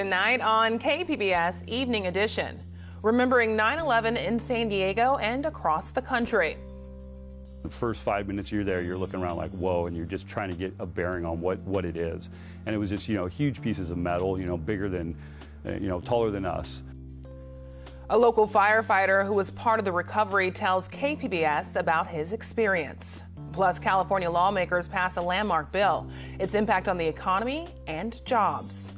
Tonight on KPBS Evening Edition, remembering 9/11 in San Diego and across the country. The first 5 minutes you're there, you're looking around like, whoa, and you're just trying to get a bearing on what it is. And it was just, huge pieces of metal, bigger than, taller than us. A local firefighter who was part of the recovery tells KPBS about his experience. Plus, California lawmakers pass a landmark bill, its impact on the economy and jobs.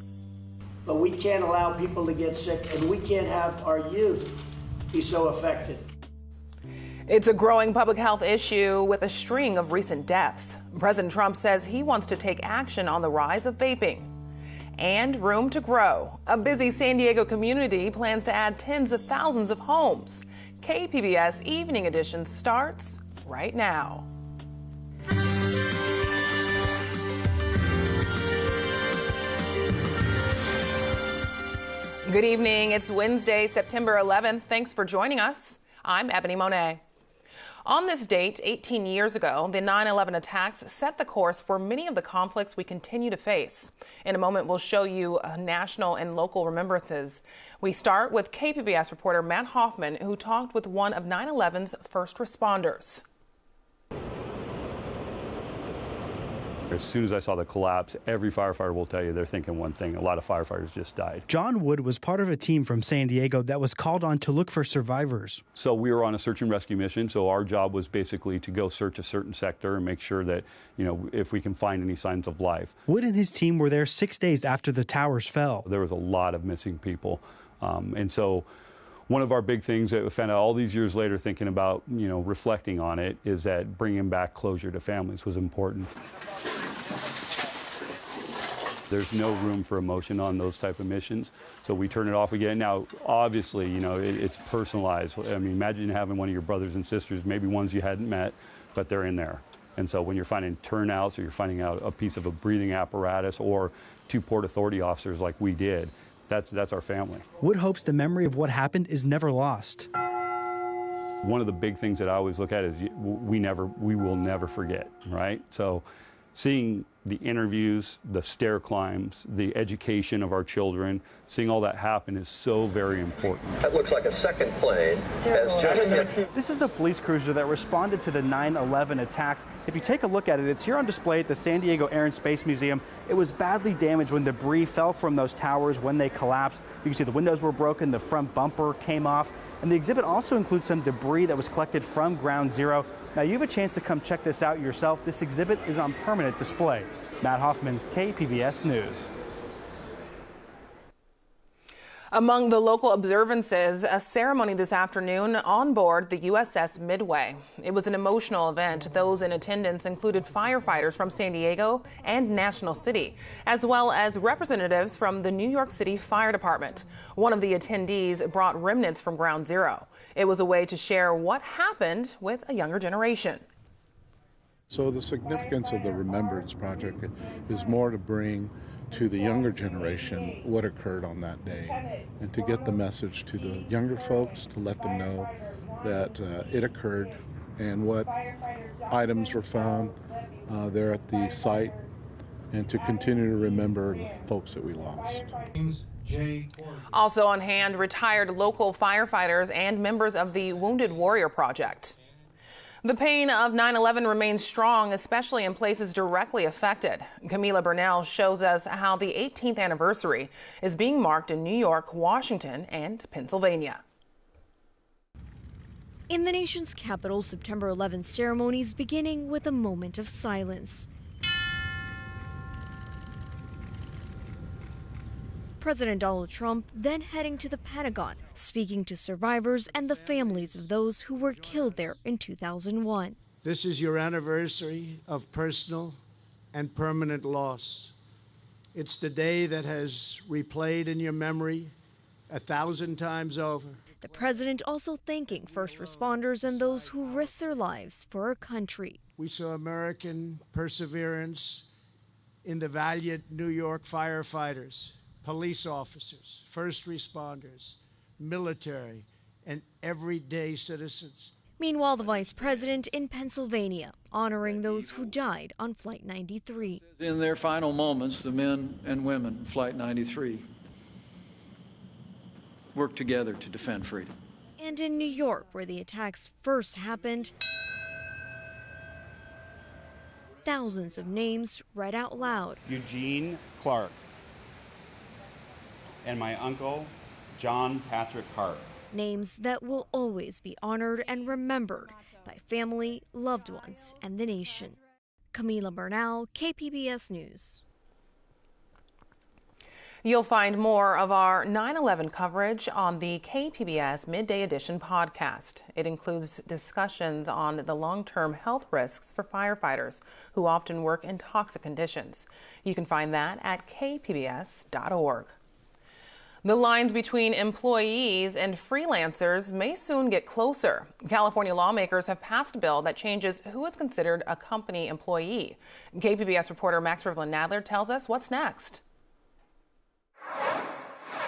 But we can't allow people to get sick, and we can't have our youth be so affected. It's a growing public health issue with a string of recent deaths. President Trump says he wants to take action on the rise of vaping. And room to grow. A busy San Diego community plans to add tens of thousands of homes. KPBS Evening Edition starts right now. Good evening. It's Wednesday, September 11th. Thanks for joining us. I'm Ebone Monet. On this date, 18 years ago, the 9/11 attacks set the course for many of the conflicts we continue to face. In a moment, we'll show you national and local remembrances. We start with KPBS reporter Matt Hoffman, who talked with one of 9/11's first responders. As soon as I saw the collapse, every firefighter will tell you they're thinking one thing. A lot of firefighters just died. John Wood was part of a team from San Diego that was called on to look for survivors. So we were on a search and rescue mission. So our job was basically to go search a certain sector and make sure that, if we can find any signs of life. Wood and his team were there 6 days after the towers fell. There was a lot of missing people. And so one of our big things that we found out all these years later, thinking about, reflecting on it, is that bringing back closure to families was important. There's no room for emotion on those type of missions, so we turn it off again. Now, obviously, it's personalized. I mean, imagine having one of your brothers and sisters, maybe ones you hadn't met, but they're in there. And so when you're finding turnouts or you're finding out a piece of a breathing apparatus or 2 Port Authority officers like we did, that's our family. Wood hopes the memory of what happened is never lost. One of the big things that I always look at is we will never forget, right? So seeing the interviews, the stair climbs, the education of our children, seeing all that happen is so very important. That looks like a second plane has just hit. This is the police cruiser that responded to the 9/11 attacks. If you take a look at it, it's here on display at the San Diego Air and Space Museum. It was badly damaged when debris fell from those towers when they collapsed. You can see the windows were broken, the front bumper came off, and the exhibit also includes some debris that was collected from Ground Zero. Now, you have a chance to come check this out yourself. This exhibit is on permanent display. Matt Hoffman, KPBS News. Among the local observances, a ceremony this afternoon on board the USS Midway. It was an emotional event. Those in attendance included firefighters from San Diego and National City, as well as representatives from the New York City Fire Department. One of the attendees brought remnants from Ground Zero. It was a way to share what happened with a younger generation. So the significance of the Remembrance Project is more to bring to the younger generation what occurred on that day, and to get the message to the younger folks, to let them know that it occurred and what items were found there at the site, and to continue to remember the folks that we lost. Also on hand, retired local firefighters and members of the Wounded Warrior Project. The pain of 9/11 remains strong, especially in places directly affected. Camila Burnell shows us how the 18th anniversary is being marked in New York, Washington, and Pennsylvania. In the nation's capital, September 11th ceremonies beginning with a moment of silence. President Donald Trump then heading to the Pentagon, speaking to survivors and the families of those who were killed there in 2001. This is your anniversary of personal and permanent loss. It's the day that has replayed in your memory 1,000 times over. The president also thanking first responders and those who risked their lives for our country. We saw American perseverance in the valiant New York firefighters, police officers, first responders, military, and everyday citizens. Meanwhile, the vice president in Pennsylvania, honoring those who died on Flight 93. In their final moments, the men and women of Flight 93 work together to defend freedom. And in New York, where the attacks first happened, thousands of names read out loud. Eugene Clark and my uncle, John Patrick Hart. Names that will always be honored and remembered by family, loved ones, and the nation. Camila Bernal, KPBS News. You'll find more of our 9/11 coverage on the KPBS Midday Edition podcast. It includes discussions on the long-term health risks for firefighters who often work in toxic conditions. You can find that at kpbs.org. The lines between employees and freelancers may soon get closer. California lawmakers have passed a bill that changes who is considered a company employee. KPBS reporter Max Rivlin-Nadler tells us what's next.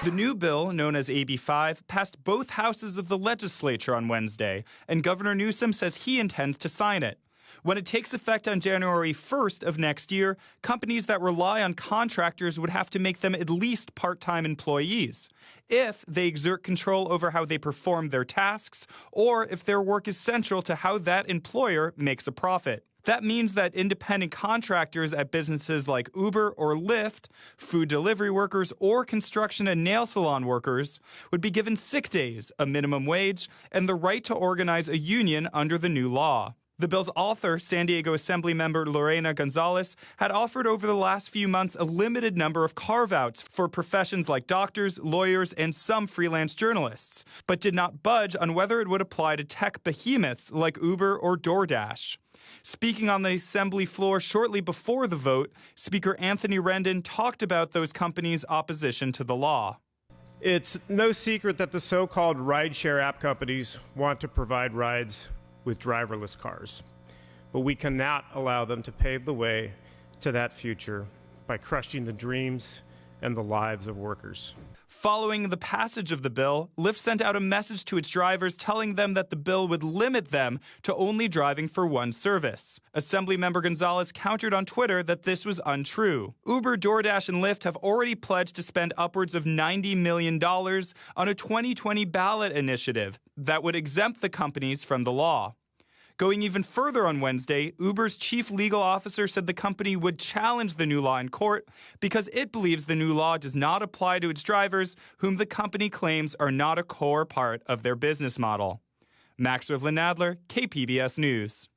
The new bill, known as AB 5, passed both houses of the legislature on Wednesday, and Governor Newsom says he intends to sign it. When it takes effect on January 1st of next year, companies that rely on contractors would have to make them at least part-time employees if they exert control over how they perform their tasks or if their work is central to how that employer makes a profit. That means that independent contractors at businesses like Uber or Lyft, food delivery workers, or construction and nail salon workers would be given sick days, a minimum wage, and the right to organize a union under the new law. The bill's author, San Diego Assembly member Lorena Gonzalez, had offered over the last few months a limited number of carve-outs for professions like doctors, lawyers, and some freelance journalists, but did not budge on whether it would apply to tech behemoths like Uber or DoorDash. Speaking on the Assembly floor shortly before the vote, Speaker Anthony Rendon talked about those companies' opposition to the law. It's no secret that the so-called rideshare app companies want to provide rides with driverless cars. But we cannot allow them to pave the way to that future by crushing the dreams and the lives of workers. Following the passage of the bill, Lyft sent out a message to its drivers telling them that the bill would limit them to only driving for one service. Assemblymember Gonzalez countered on Twitter that this was untrue. Uber, DoorDash, and Lyft have already pledged to spend upwards of $90 million on a 2020 ballot initiative that would exempt the companies from the law. Going even further on Wednesday, Uber's chief legal officer said the company would challenge the new law in court because it believes the new law does not apply to its drivers, whom the company claims are not a core part of their business model. Max Rivlin-Nadler, KPBS News.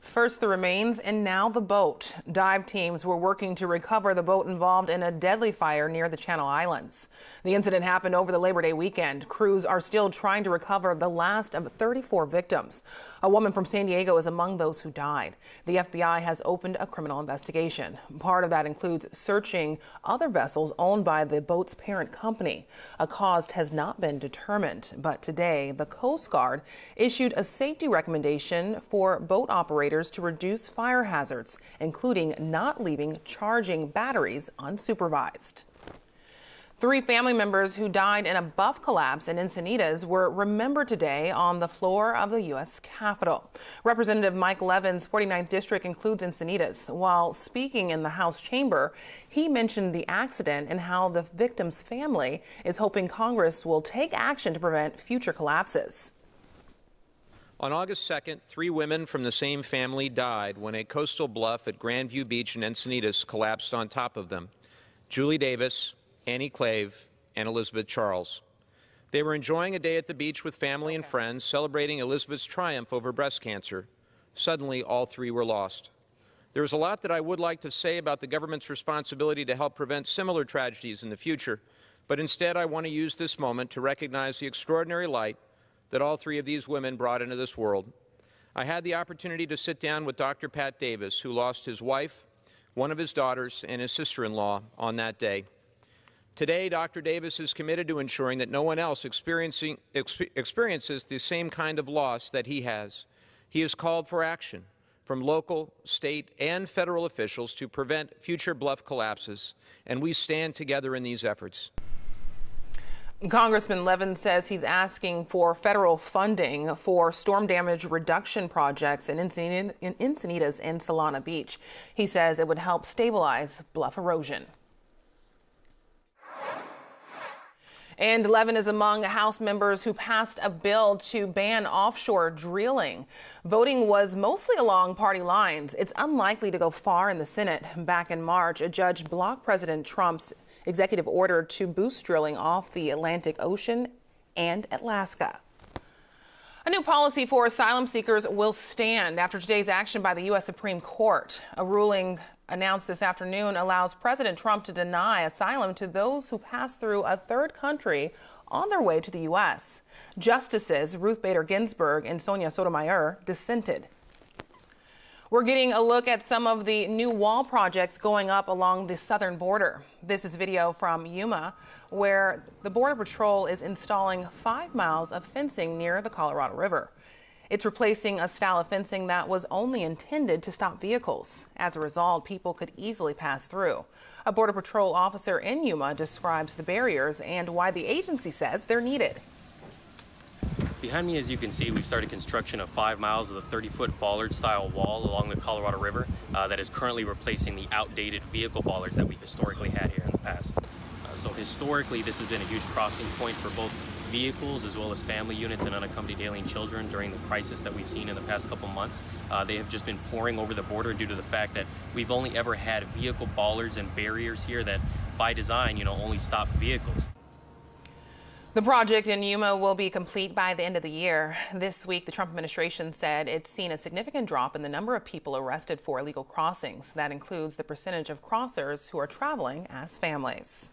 First the remains and now the boat. Dive teams were working to recover the boat involved in a deadly fire near the Channel Islands. The incident happened over the Labor Day weekend. Crews are still trying to recover the last of 34 victims. A woman from San Diego is among those who died. The FBI has opened a criminal investigation. Part of that includes searching other vessels owned by the boat's parent company. A cause has not been determined, but today the Coast Guard issued a safety recommendation for boat operators to reduce fire hazards, including not leaving charging batteries unsupervised. 3 family members who died in a buff collapse in Encinitas were remembered today on the floor of the U.S. Capitol. Representative Mike Levin's 49th district includes Encinitas. While speaking in the House chamber, he mentioned the accident and how the victim's family is hoping Congress will take action to prevent future collapses. On August 2nd, 3 women from the same family died when a coastal bluff at Grandview Beach in Encinitas collapsed on top of them. Julie Davis, Annie Clave, and Elizabeth Charles. They were enjoying a day at the beach with family and friends, celebrating Elizabeth's triumph over breast cancer. Suddenly, all 3 were lost. There is a lot that I would like to say about the government's responsibility to help prevent similar tragedies in the future, but instead I want to use this moment to recognize the extraordinary light that all 3 of these women brought into this world. I had the opportunity to sit down with Dr. Pat Davis, who lost his wife, one of his daughters, and his sister-in-law on that day. Today, Dr. Davis is committed to ensuring that no one else experiences the same kind of loss that he has. He has called for action from local, state, and federal officials to prevent future bluff collapses, and we stand together in these efforts. Congressman Levin says he's asking for federal funding for storm damage reduction projects in Encinitas and Solana Beach. He says it would help stabilize bluff erosion. And Levin is among House members who passed a bill to ban offshore drilling. Voting was mostly along party lines. It's unlikely to go far in the Senate. Back in March, a judge blocked President Trump's executive order to boost drilling off the Atlantic Ocean and Alaska. A new policy for asylum seekers will stand after today's action by the U.S. Supreme Court. A ruling announced this afternoon allows President Trump to deny asylum to those who pass through a third country on their way to the U.S. Justices Ruth Bader Ginsburg and Sonia Sotomayor dissented. We're getting a look at some of the new wall projects going up along the southern border. This is video from Yuma, where the Border Patrol is installing 5 miles of fencing near the Colorado River. It's replacing a style of fencing that was only intended to stop vehicles. As a result, people could easily pass through. A Border Patrol officer in Yuma describes the barriers and why the agency says they're needed. Behind me, as you can see, we've started construction of 5 miles of the 30-foot bollard-style wall along the Colorado River that is currently replacing the outdated vehicle bollards that we've historically had here in the past. So historically, this has been a huge crossing point for both vehicles as well as family units and unaccompanied alien children during the crisis that we've seen in the past couple months. They have just been pouring over the border due to the fact that we've only ever had vehicle bollards and barriers here that, by design, only stop vehicles. The project in Yuma will be complete by the end of the year. This week, the Trump administration said it's seen a significant drop in the number of people arrested for illegal crossings. That includes the percentage of crossers who are traveling as families.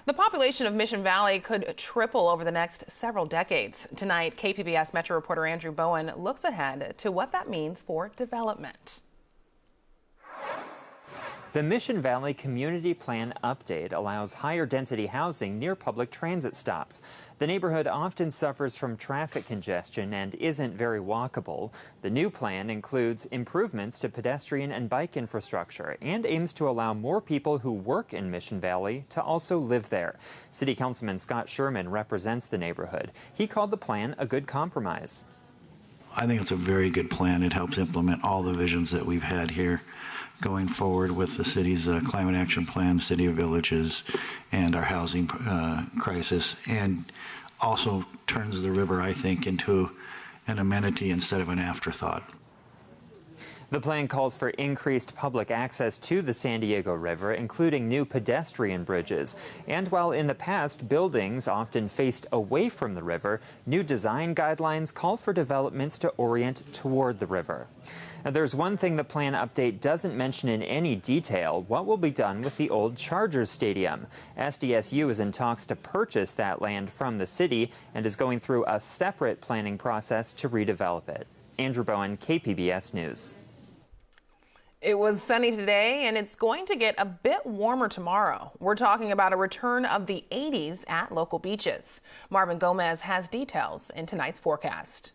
The population of Mission Valley could triple over the next several decades. Tonight, KPBS Metro reporter Andrew Bowen looks ahead to what that means for development. The Mission Valley Community Plan update allows higher density housing near public transit stops. The neighborhood often suffers from traffic congestion and isn't very walkable. The new plan includes improvements to pedestrian and bike infrastructure and aims to allow more people who work in Mission Valley to also live there. City Councilman Scott Sherman represents the neighborhood. He called the plan a good compromise. I think it's a very good plan. It helps implement all the visions that we've had here going forward with the city's climate action plan, city of villages, and our housing crisis, and also turns the river, I think, into an amenity instead of an afterthought. The plan calls for increased public access to the San Diego River, including new pedestrian bridges. And while in the past buildings often faced away from the river, new design guidelines call for developments to orient toward the river. Now, there's one thing the plan update doesn't mention in any detail: what will be done with the old Chargers Stadium. SDSU is in talks to purchase that land from the city and is going through a separate planning process to redevelop it. Andrew Bowen, KPBS News. It was sunny today, and it's going to get a bit warmer tomorrow. We're talking about a return of the 80s at local beaches. Marvin Gomez has details in tonight's forecast.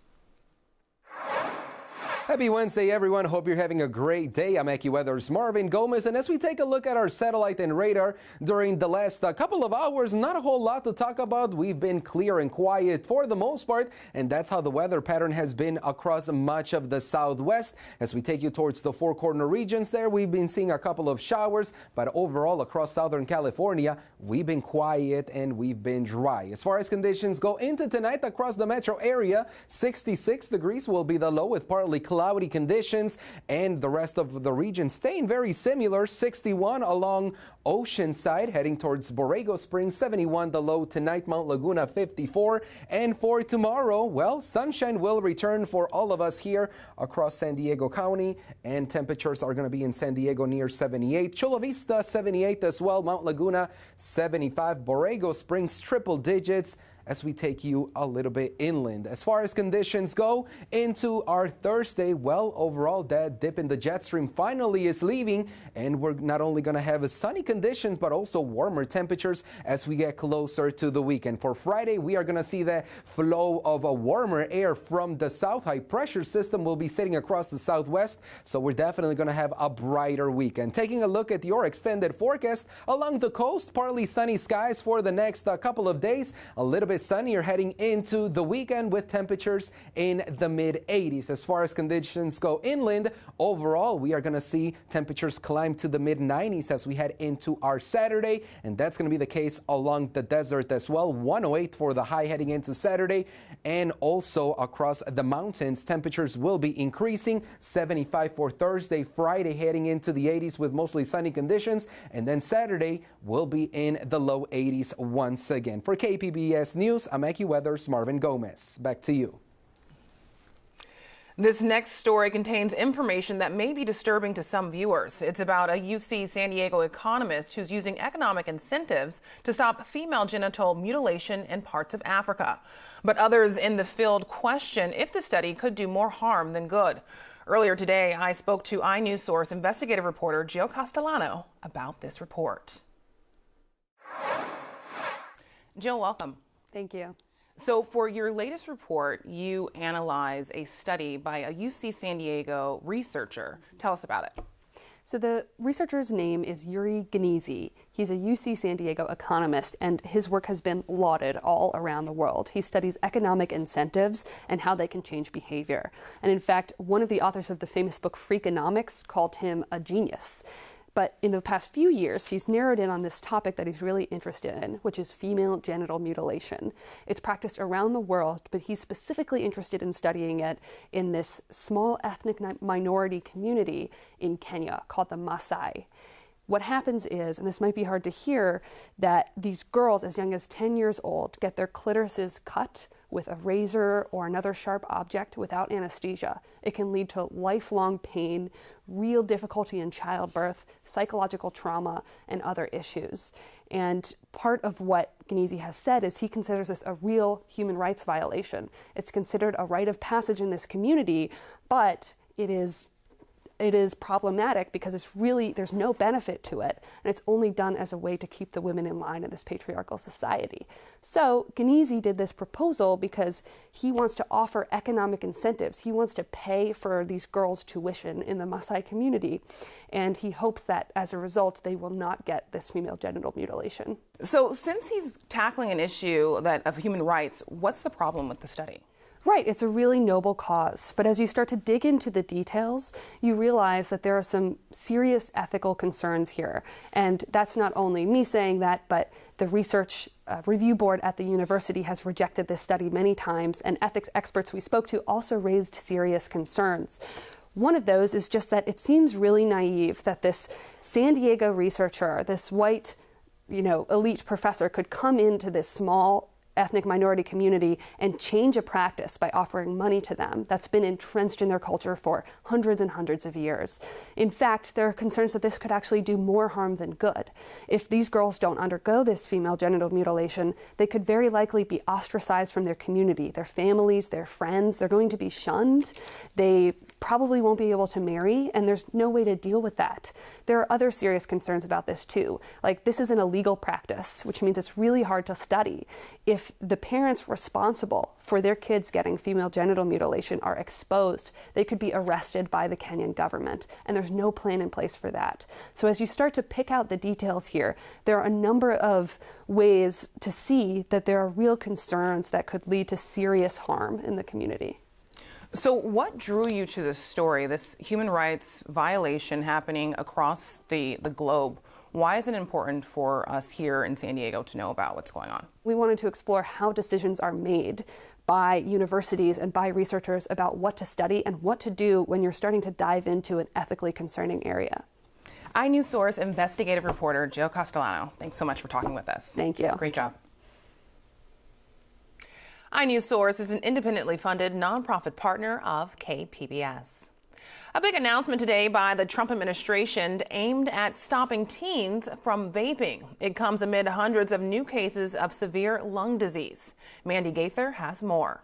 Happy Wednesday, everyone. Hope you're having a great day. I'm AccuWeather's Marvin Gomez, and as we take a look at our satellite and radar during the last couple of hours, not a whole lot to talk about. We've been clear and quiet for the most part, and that's how the weather pattern has been across much of the southwest. As we take you towards the Four Corner regions there, we've been seeing a couple of showers, but overall across Southern California, we've been quiet and we've been dry. As far as conditions go into tonight across the metro area, 66 degrees will be the low with partly cloudy conditions, and the rest of the region staying very similar. 61 along Oceanside heading towards Borrego Springs, 71 the low tonight. Mount Laguna 54, and for tomorrow, well, sunshine will return for all of us here across San Diego County, and temperatures are going to be in San Diego near 78, Chula Vista 78 as well, Mount Laguna 75, Borrego Springs triple digits as we take you a little bit inland. As far as conditions go into our Thursday, well, overall, that dip in the jet stream finally is leaving, and we're not only going to have sunny conditions, but also warmer temperatures as we get closer to the weekend. For Friday, we are going to see that flow of a warmer air from the south. High pressure system will be sitting across the southwest, so we're definitely going to have a brighter weekend. Taking a look at your extended forecast along the coast, partly sunny skies for the next couple of days, a little bit bit sunnier heading into the weekend with temperatures in the mid-80s. As far as conditions go inland, overall, we are going to see temperatures climb to the mid-90s as we head into our Saturday, and that's going to be the case along the desert as well. 108 for the high heading into Saturday, and also across the mountains, temperatures will be increasing. 75 for Thursday, Friday heading into the 80s with mostly sunny conditions, and then Saturday will be in the low 80s once again. For KPBS News, I'm AccuWeather's Marvin Gomez. Back to you. This next story contains information that may be disturbing to some viewers. It's about a UC San Diego economist who's using economic incentives to stop female genital mutilation in parts of Africa. But others in the field question if the study could do more harm than good. Earlier today, I spoke to iNews Source investigative reporter Gio Castellano about this report. Jill, welcome. Thank you. So for your latest report, you analyze a study by a UC San Diego researcher. Tell us about it. So the researcher's name is Yuri Gnizzi. He's a UC San Diego economist, and his work has been lauded all around the world. He studies economic incentives and how they can change behavior. And in fact, one of the authors of the famous book Freakonomics called him a genius. But in the past few years, he's narrowed in on this topic that he's really interested in, which is female genital mutilation. It's practiced around the world, but he's specifically interested in studying it in this small ethnic minority community in Kenya called the Maasai. What happens is, and this might be hard to hear, that these girls as young as 10 years old get their clitorises cut with a razor or another sharp object without anesthesia. It can lead to lifelong pain, real difficulty in childbirth, psychological trauma, and other issues. And part of what Gnizzi has said is he considers this a real human rights violation. It's considered a rite of passage in this community, but it is problematic because there's no benefit to it, and it's only done as a way to keep the women in line in this patriarchal society. So Gnizzi did this proposal because he wants to offer economic incentives. He wants to pay for these girls' tuition in the Maasai community, and he hopes that as a result they will not get this female genital mutilation. So since he's tackling an issue of human rights, what's the problem with the study? Right, it's a really noble cause, but as you start to dig into the details, you realize that there are some serious ethical concerns here. And that's not only me saying that, but the research review board at the university has rejected this study many times, and ethics experts we spoke to also raised serious concerns. One of those is just that it seems really naive that this San Diego researcher, this white, elite professor, could come into this small ethnic minority community and change a practice by offering money to them that's been entrenched in their culture for hundreds and hundreds of years. In fact, there are concerns that this could actually do more harm than good. If these girls don't undergo this female genital mutilation, they could very likely be ostracized from their community, their families, their friends. They're going to be shunned. They probably won't be able to marry, and there's no way to deal with that. There are other serious concerns about this too. Like, this is an illegal practice, which means it's really hard to study. If the parents responsible for their kids getting female genital mutilation are exposed, they could be arrested by the Kenyan government, and there's no plan in place for that. So as you start to pick out the details here, there are a number of ways to see that there are real concerns that could lead to serious harm in the community. So what drew you to this story, this human rights violation happening across the globe? Why is it important for us here in San Diego to know about what's going on? We wanted to explore how decisions are made by universities and by researchers about what to study and what to do when you're starting to dive into an ethically concerning area. iNews Source investigative reporter Gio Castellano, thanks so much for talking with us. Thank you. Great job. iNews Source is an independently funded nonprofit partner of KPBS. A big announcement today by the Trump administration aimed at stopping teens from vaping. It comes amid hundreds of new cases of severe lung disease. Mandy Gaither has more.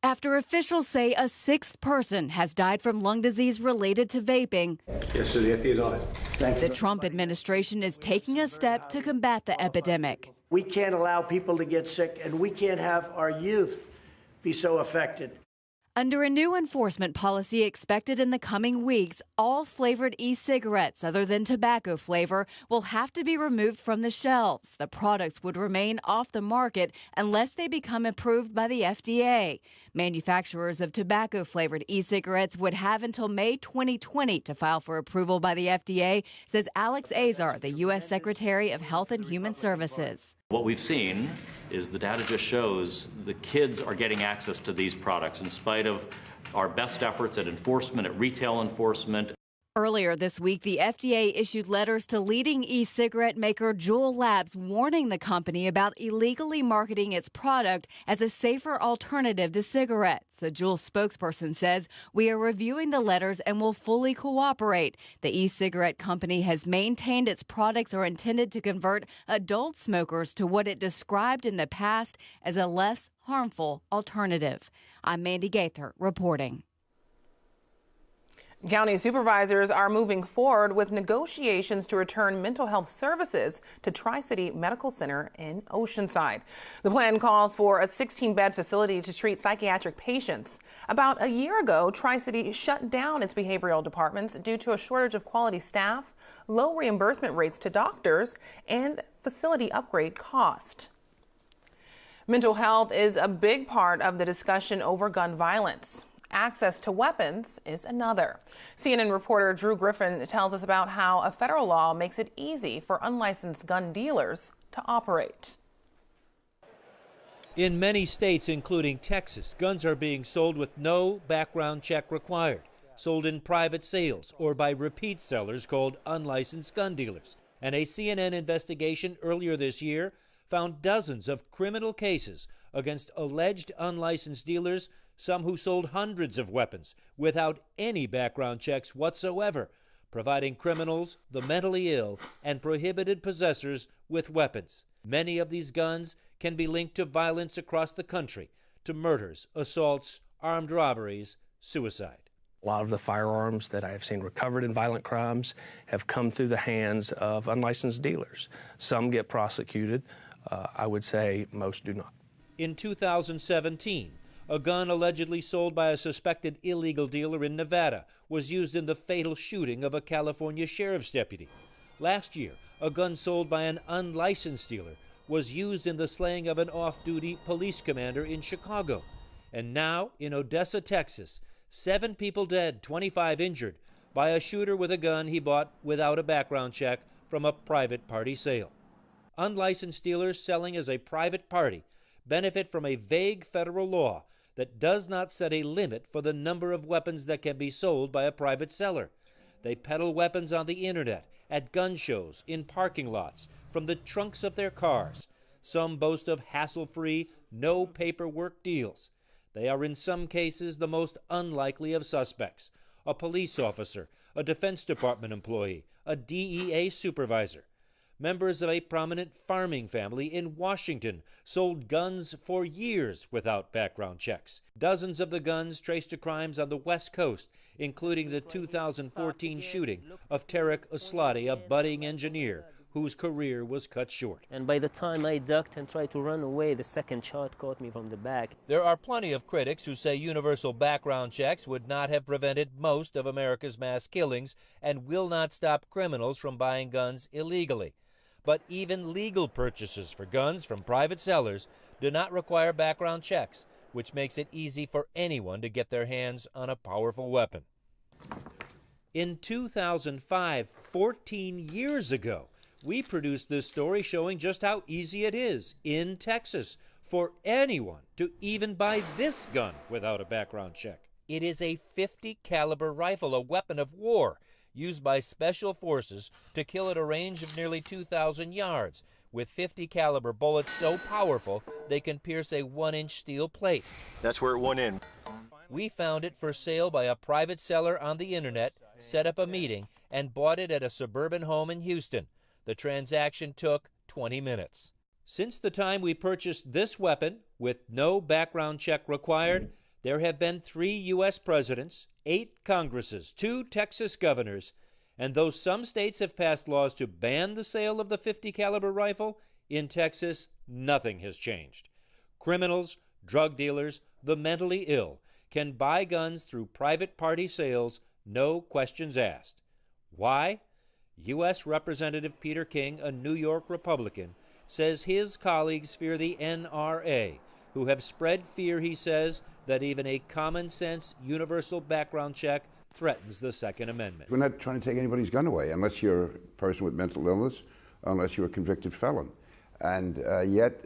After officials say a sixth person has died from lung disease related to vaping, yes, sir, the FDA is on it. The Trump administration is taking a step to combat the epidemic. We can't allow people to get sick, and we can't have our youth be so affected. Under a new enforcement policy expected in the coming weeks, all flavored e-cigarettes other than tobacco flavor will have to be removed from the shelves. The products would remain off the market unless they become approved by the FDA. Manufacturers of tobacco-flavored e-cigarettes would have until May 2020 to file for approval by the FDA, says Alex Azar, the U.S. Secretary of Health and Human Services. What we've seen is the data just shows the kids are getting access to these products in spite of our best efforts at enforcement, at retail enforcement. Earlier this week, the FDA issued letters to leading e-cigarette maker Juul Labs warning the company about illegally marketing its product as a safer alternative to cigarettes. A Juul spokesperson says, "We are reviewing the letters and will fully cooperate." The e-cigarette company has maintained its products are intended to convert adult smokers to what it described in the past as a less harmful alternative. I'm Mandy Gaither reporting. County supervisors are moving forward with negotiations to return mental health services to Tri-City Medical Center in Oceanside. The plan calls for a 16-bed facility to treat psychiatric patients. About a year ago, Tri-City shut down its behavioral departments due to a shortage of quality staff, low reimbursement rates to doctors, and facility upgrade cost. Mental health is a big part of the discussion over gun violence. Access to weapons is another. CNN reporter Drew Griffin tells us about how a federal law makes it easy for unlicensed gun dealers to operate. In many states, including Texas, guns are being sold with no background check required, sold in private sales or by repeat sellers called unlicensed gun dealers. And a CNN investigation earlier this year found dozens of criminal cases against alleged unlicensed dealers, some who sold hundreds of weapons without any background checks whatsoever, providing criminals, the mentally ill, and prohibited possessors with weapons. Many of these guns can be linked to violence across the country, to murders, assaults, armed robberies, suicide. A lot of the firearms that I have seen recovered in violent crimes have come through the hands of unlicensed dealers. Some get prosecuted. I would say most do not. In 2017, a gun allegedly sold by a suspected illegal dealer in Nevada was used in the fatal shooting of a California sheriff's deputy. Last year, a gun sold by an unlicensed dealer was used in the slaying of an off-duty police commander in Chicago. And now, in Odessa, Texas, 7 people dead, 25 injured, by a shooter with a gun he bought without a background check from a private party sale. Unlicensed dealers selling as a private party benefit from a vague federal law that does not set a limit for the number of weapons that can be sold by a private seller. They peddle weapons on the internet, at gun shows, in parking lots, from the trunks of their cars. Some boast of hassle-free, no paperwork deals. They are in some cases the most unlikely of suspects: a police officer, a Defense Department employee, a DEA supervisor. Members of a prominent farming family in Washington sold guns for years without background checks. Dozens of the guns traced to crimes on the West Coast, including the 2014 shooting of Tarek Asladi, a budding engineer whose career was cut short. And by the time I ducked and tried to run away, the second shot caught me from the back. There are plenty of critics who say universal background checks would not have prevented most of America's mass killings and will not stop criminals from buying guns illegally. But even legal purchases for guns from private sellers do not require background checks, which makes it easy for anyone to get their hands on a powerful weapon. In 2005, 14 years ago, we produced this story showing just how easy it is in Texas for anyone to even buy this gun without a background check. It is a .50 caliber rifle, a weapon of war, used by special forces to kill at a range of nearly 2,000 yards, with .50 caliber bullets so powerful they can pierce a 1-inch steel plate. That's where it went in. We found it for sale by a private seller on the internet, set up a meeting, and bought it at a suburban home in Houston. The transaction took 20 minutes. Since the time we purchased this weapon, with no background check required, there have been 3 U.S. presidents, 8 Congresses, 2 Texas governors, and though some states have passed laws to ban the sale of the .50 caliber rifle, in Texas, nothing has changed. Criminals, drug dealers, the mentally ill can buy guns through private party sales, no questions asked. Why? U.S. Representative Peter King, a New York Republican, says his colleagues fear the NRA, who have spread fear, he says, that even a common-sense universal background check threatens the Second Amendment. We're not trying to take anybody's gun away unless you're a person with mental illness, unless you're a convicted felon. And yet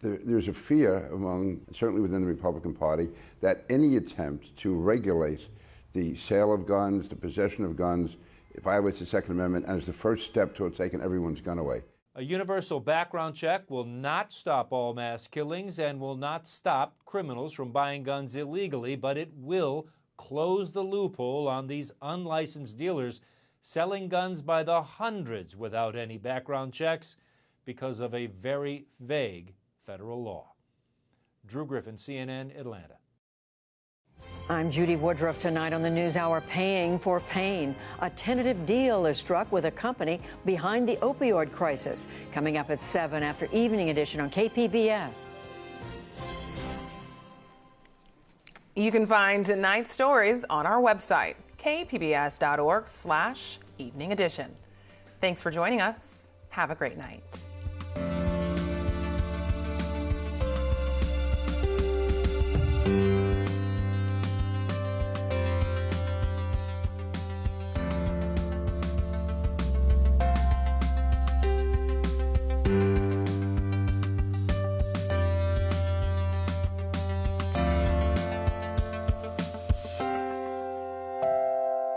there's a fear among, certainly within the Republican Party, that any attempt to regulate the sale of guns, the possession of guns, violates the Second Amendment and is the first step towards taking everyone's gun away. A universal background check will not stop all mass killings and will not stop criminals from buying guns illegally, but it will close the loophole on these unlicensed dealers selling guns by the hundreds without any background checks because of a very vague federal law. Drew Griffin, CNN, Atlanta. I'm Judy Woodruff. Tonight on the NewsHour, paying for pain. A tentative deal is struck with a company behind the opioid crisis. Coming up at 7 after Evening Edition on KPBS. You can find tonight's stories on our website, kpbs.org/evening edition. Thanks for joining us. Have a great night.